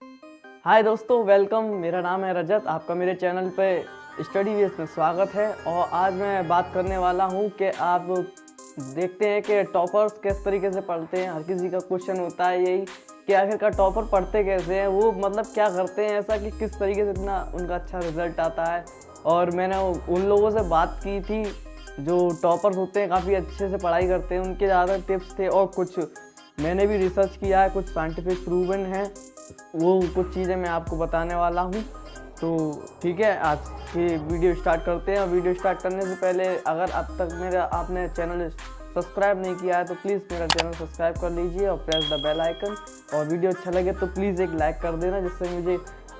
हाय दोस्तों, वेलकम। मेरा नाम है रजत। आपका मेरे चैनल पे स्टडी बेस में स्वागत है। और आज मैं बात करने वाला हूँ कि आप देखते हैं कि टॉपर्स किस तरीके से पढ़ते हैं। हर किसी का क्वेश्चन होता है यही कि आखिरकार टॉपर पढ़ते कैसे हैं, वो मतलब क्या करते हैं ऐसा कि किस तरीके से इतना उनका अच्छा रिजल्ट आता है। और मैंने उन लोगों से बात की थी जो टॉपर्स होते हैं, काफ़ी अच्छे से पढ़ाई करते हैं, उनके ज़्यादा टिप्स थे। और कुछ मैंने भी रिसर्च किया है, कुछ साइंटिफिक प्रूवन है, वो कुछ चीज़ें मैं आपको बताने वाला हूँ। तो ठीक है, आज की वीडियो स्टार्ट करते हैं। और वीडियो स्टार्ट करने से पहले अगर अब तक आपने चैनल सब्सक्राइब नहीं किया है तो प्लीज़ मेरा चैनल सब्सक्राइब कर लीजिए और प्रेस द बेल आइकन। और वीडियो अच्छा लगे तो प्लीज़ एक लाइक कर देना, जिससे मुझे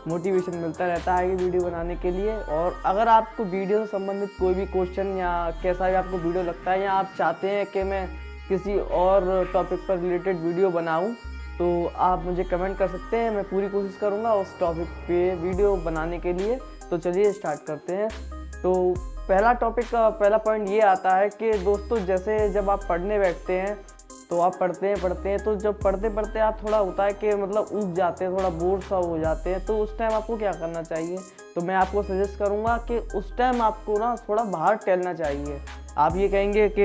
मोटिवेशन मिलता रहता है ये वीडियो बनाने के लिए। और अगर आपको वीडियो से संबंधित कोई भी क्वेश्चन या कैसा भी आपको वीडियो लगता है, या आप चाहते हैं कि मैं किसी और टॉपिक पर रिलेटेड वीडियो बनाऊं, तो आप मुझे कमेंट कर सकते हैं। मैं पूरी कोशिश करूंगा उस टॉपिक पे वीडियो बनाने के लिए। तो चलिए स्टार्ट करते हैं। तो पहला टॉपिक का पहला पॉइंट ये आता है कि दोस्तों, जैसे जब आप पढ़ने बैठते हैं तो आप पढ़ते हैं तो जब पढ़ते पढ़ते आप थोड़ा होता है कि मतलब ऊब जाते हैं, थोड़ा बोर सा हो जाते हैं, तो उस टाइम आपको क्या करना चाहिए। तो मैं आपको सजेस्ट करूँगा कि उस टाइम आपको ना थोड़ा बाहर टहलना चाहिए। आप ये कहेंगे कि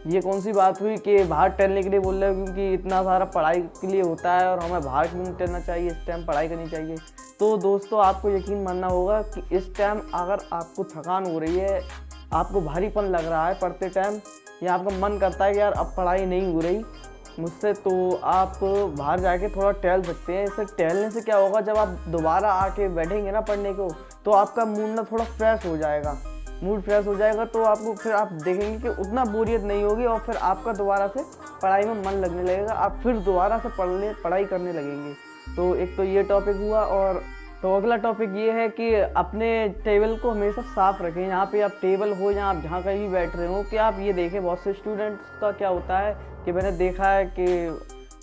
ये कौन सी बात हुई कि बाहर टहलने के लिए बोल रहे हो, क्योंकि इतना सारा पढ़ाई के लिए होता है और हमें बाहर क्यों टहलना चाहिए, इस टाइम पढ़ाई करनी चाहिए। तो दोस्तों, आपको यकीन मानना होगा कि इस टाइम अगर आपको थकान हो रही है, आपको भारीपन लग रहा है पढ़ते टाइम, या आपका मन करता है कि यार अब पढ़ाई नहीं हो रही मुझसे, तो आप बाहर जाके थोड़ा टहल सकते हैं। इससे टहलने से क्या होगा, जब आप दोबारा आके बैठेंगे ना पढ़ने को, तो आपका मूड ना थोड़ा फ्रेश हो जाएगा। तो आपको फिर आप देखेंगे कि उतना बोरियत नहीं होगी और फिर आपका दोबारा से पढ़ाई में मन लगने लगेगा, आप फिर दोबारा से पढ़ाई करने लगेंगे। तो एक तो ये टॉपिक हुआ। और तो अगला टॉपिक ये है कि अपने टेबल को हमेशा साफ़ रखें। यहाँ पे आप टेबल हो या आप जहाँ कहीं भी बैठ रहे हो, कि आप ये देखें, बहुत से स्टूडेंट्स का क्या होता है कि मैंने देखा है कि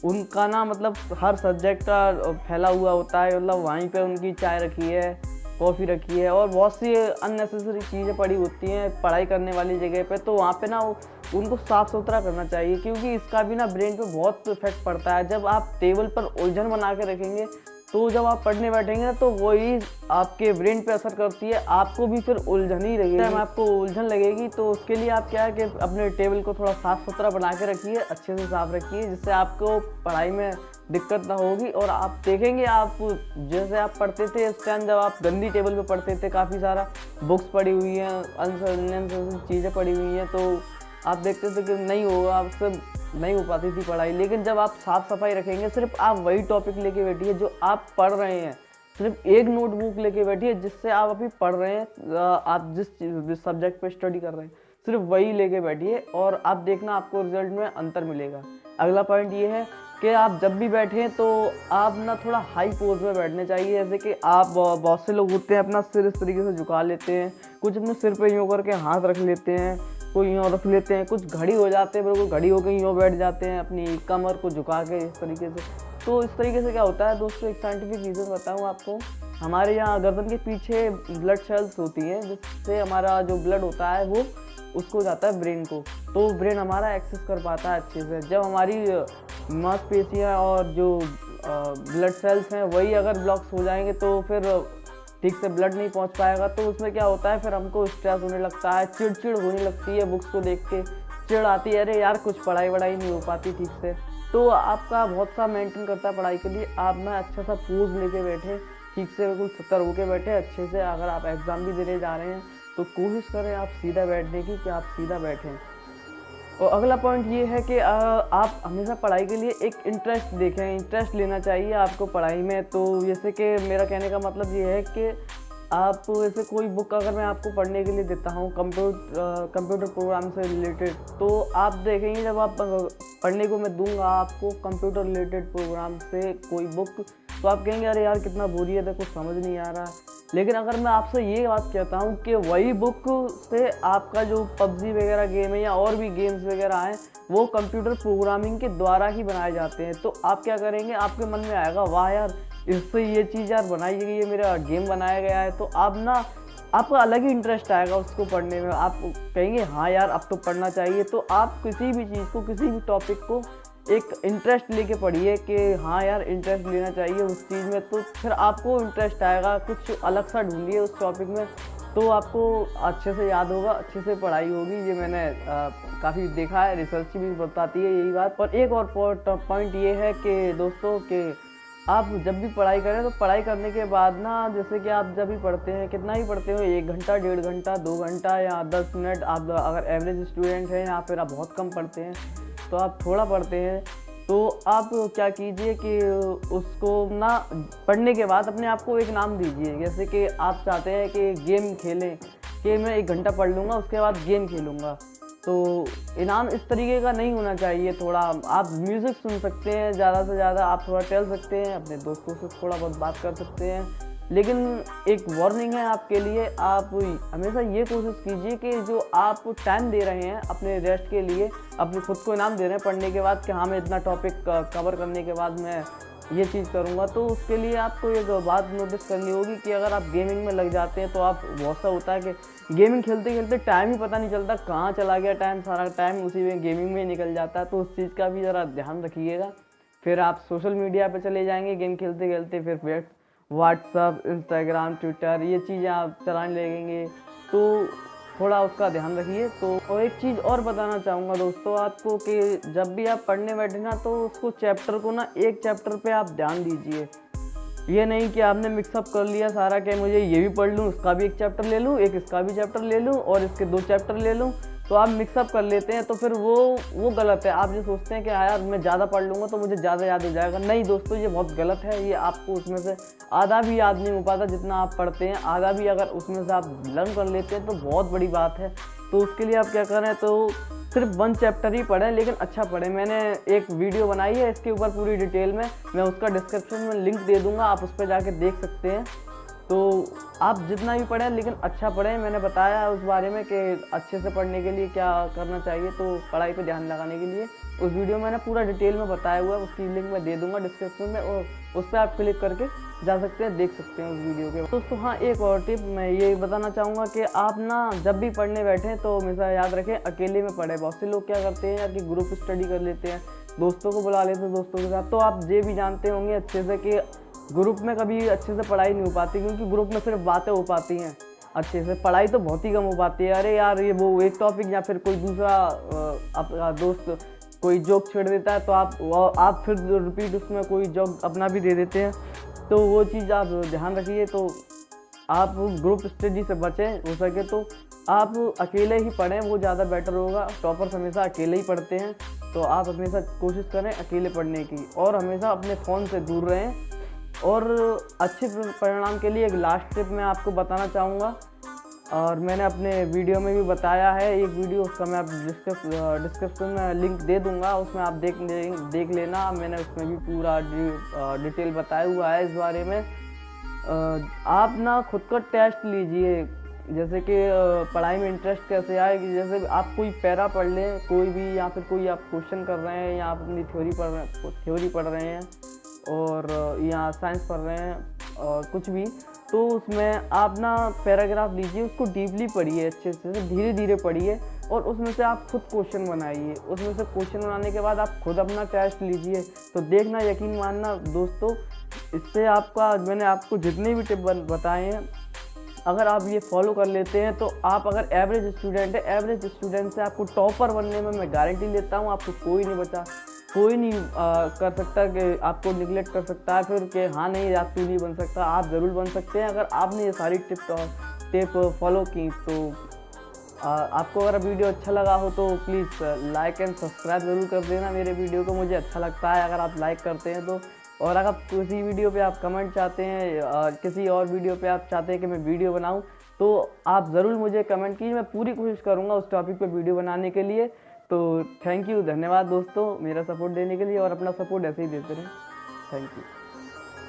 उनका ना मतलब हर सब्जेक्ट का फैला हुआ होता है, मतलब वहीं पे उनकी चाय रखी है, कॉफ़ी रखी है और बहुत सी अननेसेसरी चीज़ें पड़ी होती हैं पढ़ाई करने वाली जगह पे। तो वहाँ पे ना उनको साफ़ सुथरा करना चाहिए, क्योंकि इसका भी ना ब्रेन पे बहुत इफेक्ट पड़ता है। जब आप टेबल पर उलझन बना के रखेंगे, तो जब आप पढ़ने बैठेंगे ना, तो वही आपके ब्रेन पे असर करती है, आपको भी फिर उलझन ही लगेगी। आपको उलझन लगेगी, तो उसके लिए आप क्या है कि अपने टेबल को थोड़ा साफ़ सुथरा बना के रखिए, अच्छे से साफ़ रखिए, जिससे आपको पढ़ाई में दिक्कत ना होगी। और आप देखेंगे, आप जैसे आप पढ़ते थे उस टाइम, जब आप गंदी टेबल पे पढ़ते थे, काफ़ी सारा बुक्स पड़ी हुई हैं, अननेसेसरी चीज़ें पड़ी हुई हैं, तो आप देखते थे कि नहीं होगा, आपसे नहीं हो पाती थी पढ़ाई। लेकिन जब आप साफ़ सफाई रखेंगे, सिर्फ आप वही टॉपिक लेके बैठिए जो आप पढ़ रहे हैं, सिर्फ एक नोटबुक लेके बैठिए जिससे आप अभी पढ़ रहे हैं, आप जिस सब्जेक्ट पे स्टडी कर रहे हैं, सिर्फ वही लेके बैठिए और आप देखना आपको रिजल्ट में अंतर मिलेगा। अगला पॉइंट ये है कि आप जब भी बैठें तो आप ना थोड़ा हाई पोज में बैठने चाहिए। जैसे कि आप बहुत से लोग होते हैं अपना सिर इस तरीके से झुका लेते हैं, कुछ अपने सिर पे यूँ करके हाथ रख लेते हैं, कोई यूँ रख लेते हैं, कुछ घड़ी हो जाते हैं, बिल्कुल घड़ी होकर यूँ बैठ जाते हैं अपनी कमर को झुका के इस तरीके से। तो इस तरीके से क्या होता है दोस्तों, एक साइंटिफिक रीज़न बताऊँ आपको। हमारे यहाँ गर्दन के पीछे ब्लड सेल्स होती हैं, जिससे हमारा जो ब्लड होता है वो उसको जाता है ब्रेन को, तो ब्रेन हमारा एक्सेस कर पाता है अच्छे से। जब हमारी मांसपेशियाँ और जो ब्लड सेल्स हैं वही अगर ब्लॉक्स हो जाएंगे, तो फिर ठीक से ब्लड नहीं पहुंच पाएगा। तो उसमें क्या होता है, फिर हमको स्ट्रेस होने लगता है, चिड़चिड़ होने लगती है, बुक्स को देख के चिड़ आती है, अरे यार कुछ पढ़ाई वढ़ाई नहीं हो पाती ठीक से। तो आपका बहुत सा मेंटेन करता है पढ़ाई के लिए, आप ना अच्छा सा पोज लेके बैठे, ठीक से बिल्कुल सतर्क होके बैठे अच्छे से। अगर आप एग्ज़ाम भी देने जा रहे हैं तो कोशिश करें आप सीधा बैठने की, कि आप सीधा बैठें। और अगला पॉइंट ये है कि आप हमेशा पढ़ाई के लिए एक इंटरेस्ट देखें, इंटरेस्ट लेना चाहिए आपको पढ़ाई में। तो जैसे कि मेरा कहने का मतलब ये है कि आप जैसे कोई बुक अगर मैं आपको पढ़ने के लिए देता हूँ कंप्यूटर प्रोग्राम से रिलेटेड, तो आप देखेंगे जब आप पढ़ने को मैं दूंगा आपको कंप्यूटर रिलेटेड प्रोग्राम से कोई बुक, तो आप कहेंगे अरे यार कितना बोरियत है, कुछ समझ नहीं आ रहा। लेकिन अगर मैं आपसे ये बात कहता हूँ कि वही बुक से आपका जो पबजी वगैरह गेम है या और भी गेम्स वगैरह हैं, वो कंप्यूटर प्रोग्रामिंग के द्वारा ही बनाए जाते हैं, तो आप क्या करेंगे, आपके मन में आएगा वाह यार इससे ये चीज़ यार बनाई गई है, मेरा गेम बनाया गया है। तो आप ना आपका अलग ही इंटरेस्ट आएगा उसको पढ़ने में, आप कहेंगे हाँ यार अब तो पढ़ना चाहिए। तो आप किसी भी चीज़ को, किसी भी टॉपिक को एक इंटरेस्ट लेके पढ़िए कि हाँ यार इंटरेस्ट लेना चाहिए उस चीज़ में, तो फिर आपको इंटरेस्ट आएगा। कुछ अलग सा ढूंढिए उस टॉपिक में, तो आपको अच्छे से याद होगा, अच्छे से पढ़ाई होगी। ये मैंने काफ़ी देखा है, रिसर्च भी बताती है यही बात। और एक और पॉइंट ये है कि दोस्तों कि आप जब भी पढ़ाई करें तो पढ़ाई करने के बाद ना, जैसे कि आप जब भी पढ़ते हैं, कितना ही पढ़ते हो, 1 घंटा, 1.5 घंटा, 2 घंटा या 10 मिनट, आप अगर एवरेज स्टूडेंट हैं या फिर आप बहुत कम पढ़ते हैं तो आप थोड़ा पढ़ते हैं, तो आप क्या कीजिए कि उसको ना पढ़ने के बाद अपने आप को एक नाम दीजिए। जैसे कि आप चाहते हैं कि गेम खेलें, कि मैं 1 घंटा पढ़ लूँगा उसके बाद गेम खेलूँगा, तो इनाम इस तरीके का नहीं होना चाहिए। थोड़ा आप म्यूज़िक सुन सकते हैं, ज़्यादा से ज़्यादा आप थोड़ा टहल सकते हैं, अपने दोस्तों से थोड़ा बहुत बात कर सकते हैं। लेकिन एक वार्निंग है आपके लिए, आप हमेशा ये कोशिश कीजिए कि जो आप टाइम दे रहे हैं अपने रेस्ट के लिए, अपने खुद को इनाम दे रहे हैं पढ़ने के बाद कि हाँ मैं इतना टॉपिक कवर करने के बाद मैं ये चीज़ करूँगा, तो उसके लिए आपको एक बात नोटिस करनी होगी कि अगर आप गेमिंग में लग जाते हैं तो आप बहुत सा होता है कि गेमिंग खेलते खेलते टाइम ही पता नहीं चलता कहाँ चला गया टाइम, सारा टाइम उसी में गेमिंग में निकल जाता है। तो उस चीज़ का भी ज़रा ध्यान रखिएगा। फिर आप सोशल मीडिया पे चले जाएंगे गेम खेलते खेलते, फिर व्हाट्सअप, इंस्टाग्राम, ट्विटर, ये चीज़ें आप चलाने लगेंगे, तो थोड़ा उसका ध्यान रखिए। तो और एक चीज़ और बताना चाहूँगा दोस्तों आपको कि जब भी आप पढ़ने बैठे ना, तो उसको चैप्टर को ना एक चैप्टर पे आप ध्यान दीजिए। ये नहीं कि आपने मिक्सअप कर लिया सारा कि मुझे ये भी पढ़ लूँ, उसका भी एक चैप्टर ले लूँ, एक इसका भी चैप्टर ले लूँ और इसके 2 चैप्टर ले लूँ, तो आप मिक्सअप कर लेते हैं, तो फिर वो गलत है। आप जो सोचते हैं कि हाँ यार मैं ज़्यादा पढ़ लूँगा तो मुझे ज़्यादा याद हो जाएगा, नहीं दोस्तों ये बहुत गलत है। ये आपको उसमें से आधा भी याद नहीं हो पाता जितना आप पढ़ते हैं, आधा भी अगर उसमें से आप लर्न कर लेते हैं तो बहुत बड़ी बात है। तो उसके लिए आप क्या करें, तो सिर्फ 1 चैप्टर ही पढ़ें, लेकिन अच्छा पढ़ें। मैंने एक वीडियो बनाई है इसके ऊपर पूरी डिटेल में, मैं उसका डिस्क्रिप्शन में लिंक दे दूँगा, आप उस पर जाके देख सकते हैं। तो आप जितना भी पढ़ें लेकिन अच्छा पढ़ें। मैंने बताया उस बारे में कि अच्छे से पढ़ने के लिए क्या करना चाहिए, तो पढ़ाई पे ध्यान लगाने के लिए उस वीडियो में मैंने पूरा डिटेल में बताया हुआ है, उसकी लिंक मैं दे दूंगा डिस्क्रिप्शन में, और उस पर आप क्लिक करके जा सकते हैं, देख सकते हैं उस वीडियो के। दोस्तों हाँ, एक और टिप मैं ये बताना चाहूँगा कि आप ना जब भी पढ़ने बैठें तो हमेशा याद रखें अकेले में पढ़ें। बहुत से लोग क्या करते हैं कि ग्रुप स्टडी कर लेते हैं, दोस्तों को बुला लेते हैं दोस्तों के साथ। तो आप ये भी जानते होंगे अच्छे से कि ग्रुप में कभी अच्छे से पढ़ाई नहीं हो पाती, क्योंकि ग्रुप में सिर्फ बातें हो पाती हैं, अच्छे से पढ़ाई तो बहुत ही कम हो पाती है। अरे यार ये वो एक टॉपिक या फिर कोई दूसरा आपका दोस्त कोई जोक छेड़ देता है तो आप फिर रिपीट उसमें कोई जोक अपना भी दे देते हैं, तो वो चीज़ आप ध्यान रखिए। तो आप ग्रुप स्टडी से बचें, हो सके तो आप अकेले ही पढ़ें, वो ज़्यादा बेटर होगा। टॉपर्स हमेशा अकेले ही पढ़ते हैं, तो आप हमेशा कोशिश करें अकेले पढ़ने की, और हमेशा अपने फ़ोन से दूर रहें। और अच्छे परिणाम के लिए एक लास्ट टिप मैं आपको बताना चाहूँगा, और मैंने अपने वीडियो में भी बताया है एक वीडियो, उसका मैं आप डिस्क्रिप्शन में लिंक दे दूँगा, उसमें आप देख लेना। मैंने उसमें भी पूरा डिटेल बताया हुआ है इस बारे में। आप ना खुद का टेस्ट लीजिए, जैसे कि पढ़ाई में इंटरेस्ट कैसे आए, कि जैसे आप कोई पैरा पढ़ लें कोई भी, या फिर कोई आप क्वेश्चन कर रहे हैं, या आप अपनी थ्योरी पढ़ रहे हैं, और या साइंस पढ़ रहे हैं और कुछ भी, तो उसमें आप ना पैराग्राफ लीजिए, उसको डीपली पढ़िए, अच्छे से धीरे धीरे पढ़िए, और उसमें से आप खुद क्वेश्चन बनाइए। उसमें से क्वेश्चन बनाने के बाद आप खुद अपना टेस्ट लीजिए, तो देखना, यकीन मानना दोस्तों, इससे आपका, मैंने आपको जितने भी टिप बताए हैं, अगर आप ये फॉलो कर लेते हैं तो आप अगर एवरेज स्टूडेंट है, एवरेज स्टूडेंट से आपको टॉपर बनने में मैं गारंटी लेता हूँ। आपको कोई नहीं कर सकता कि आपको निगलेक्ट कर सकता है फिर कि हाँ नहीं आप तू नहीं बन सकता। आप ज़रूर बन सकते हैं अगर आपने ये सारी टिप फॉलो की। तो आपको अगर वीडियो अच्छा लगा हो तो प्लीज़ लाइक एंड सब्सक्राइब ज़रूर कर देना मेरे वीडियो को, मुझे अच्छा लगता है अगर आप लाइक करते हैं तो। और अगर किसी वीडियो पे आप कमेंट चाहते हैं, किसी और वीडियो पे आप चाहते हैं कि मैं वीडियो बनाऊं, तो आप ज़रूर मुझे कमेंट कीजिए, मैं पूरी कोशिश करूंगा उस टॉपिक पे वीडियो बनाने के लिए। तो थैंक यू, धन्यवाद दोस्तों मेरा सपोर्ट देने के लिए, और अपना सपोर्ट ऐसे ही देते रहें। Thank you.